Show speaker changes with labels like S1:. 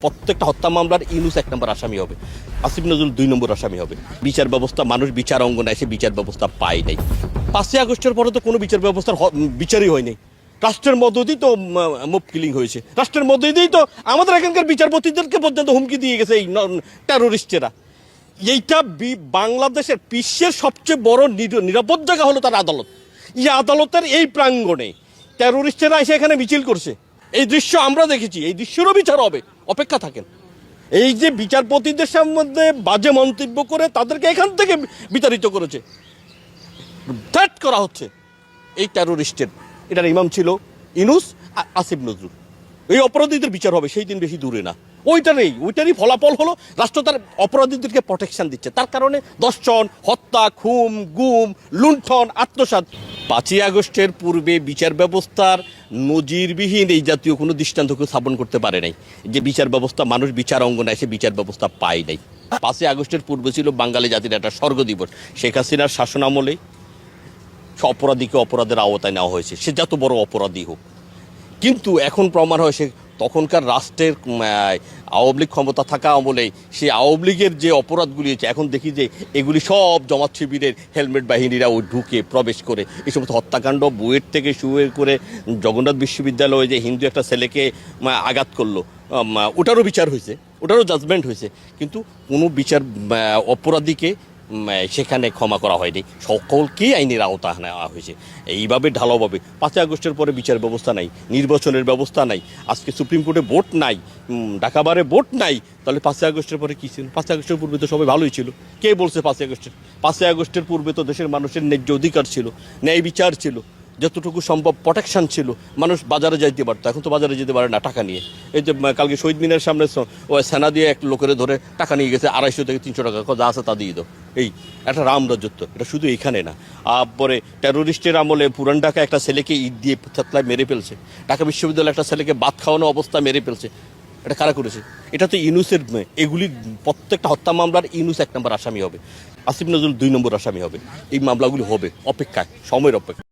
S1: প্রত্যেকটা হত্যা মামলার ইউনূস ১ নম্বর আসামি হবে, আসিফ নজরুল ২ নম্বর আসামি হবে। বিচার ব্যবস্থা, মানুষ বিচার অঙ্গনে এসে বিচার ব্যবস্থা পায় নাই। ৫ই আগস্টের পরে তো কোনো বিচার ব্যবস্থার বিচারই হয়নি। রাষ্ট্রের মধ্য দিয়েই তো মব কিলিং হয়েছে, রাষ্ট্রের মধ্য দিয়েই তো আমাদের এখানকার বিচারপতিদেরকে পর্যন্ত হুমকি দিয়ে গেছে এই টেরোরিস্টেরা। এইটা বাংলাদেশের বিশ্বের সবচেয়ে বড় নিরাপদ জায়গা হলো তার আদালত। এই আদালতের এই প্রাঙ্গণে টেরোরিস্টেরা এসে এখানে মিছিল করছে, এই দৃশ্য আমরা দেখেছি। এই দৃশ্যেরও বিচার হবে, অপেক্ষা থাকেন। এই যে বিচারপতিদের সম্বন্ধে বাজে মন্তব্য করে তাদেরকে এখান থেকে বিতাড়িত করেছে, থ্রেট করা হচ্ছে এই টেরোরিস্টের। এটার ইমাম ছিল ইউনূস, আসিফ নজরুল। এই অপরাধীদের বিচার হবে, সেই দিন বেশি দূরে না। ওইটারই ফলাফল হলো রাষ্ট্র তার অপরাধীদেরকে প্রোটেকশন দিচ্ছে। তার কারণে দর্শন, হত্যা, খুন, গুম, লুণ্ঠন, আত্মসাৎ। ৫ই আগস্টের পূর্বে বিচার ব্যবস্থার নজিরবিহীন এই জাতীয় কোনো দৃষ্টান্তকে স্থাপন করতে পারে নাই যে বিচার ব্যবস্থা, মানুষ বিচার অঙ্গনে এসে বিচার ব্যবস্থা পায় নাই। ৫ই আগস্টের পূর্বে ছিল বাঙালি জাতির একটা স্বর্গ দিবস। শেখ হাসিনার শাসনামলে অপরাধীকে অপরাধের আওতায় নেওয়া হয়েছে, সে যত বড় অপরাধী হোক। কিন্তু এখন প্রমাণ হয় সে তখনকার রাষ্ট্রের আওয়ামী লীগ ক্ষমতা থাকা আমলে সেই আওয়ামী লীগের যে অপরাধগুলি হয়েছে, এখন দেখি যে এগুলি সব জামাত শিবিরের হেলমেট বাহিনীরা ওই ঢুকে প্রবেশ করে এই সমস্ত হত্যাকাণ্ড, বুয়েট থেকে শুরু করে জগন্নাথ বিশ্ববিদ্যালয়ে যে হিন্দু একটা ছেলেকে আঘাত করলো, ওটারও বিচার হয়েছে, ওটারও জাজমেন্ট হয়েছে। কিন্তু কোনো বিচার অপরাধীকে সেখানে ক্ষমা করা হয়নি, সকলকেই আইনের আওতা নেওয়া হয়েছে। এইভাবে ঢালাওভাবে ৫ই আগস্টের পরে বিচার ব্যবস্থা নাই, নির্বাচনের ব্যবস্থা নাই, আজকে সুপ্রিম কোর্টে ভোট নাই, ঢাকা বারে ভোট নাই। তাহলে ৫ই আগস্টের পরে কী ছিল? ৫ই আগস্টের পূর্বে তো সবাই ভালোই ছিল। কে বলছে ৫ই আগস্টের পূর্বে তো দেশের মানুষের ন্যায্য অধিকার ছিল, ন্যায় বিচার ছিল, যতটুকু সম্ভব প্রোটেকশন ছিল, মানুষ বাজারে যাইতে পারতো। এখন তো বাজারে যেতে পারে না টাকা নিয়ে। এই যে কালকে শহীদ মিনারের সামনে ওই সেনা দিয়ে এক লোকের ধরে টাকা নিয়ে গেছে ২৫০ থেকে ৩০০ টাকা, যা আছে তা দিয়ে দাও। এই একটা রামরাজত্ব। এটা শুধু এখানে না, পরে টেরোরিস্টের আমলে পুরান ঢাকা একটা ছেলেকে ইট দিয়ে থেতলায় মেরে ফেলছে, ঢাকা বিশ্ববিদ্যালয়ে একটা ছেলেকে ভাত খাওয়ানো অবস্থা মেরে ফেলছে। এটা কারা করেছে? এটা তো ইউনূসের। এগুলি প্রত্যেকটা হত্যা মামলার ইউনূস ১ নম্বর আসামি হবে, আসিফ নজরুল ২ নম্বর আসামি হবে। এই মামলাগুলি হবে, অপেক্ষায়, সময়ের অপেক্ষা।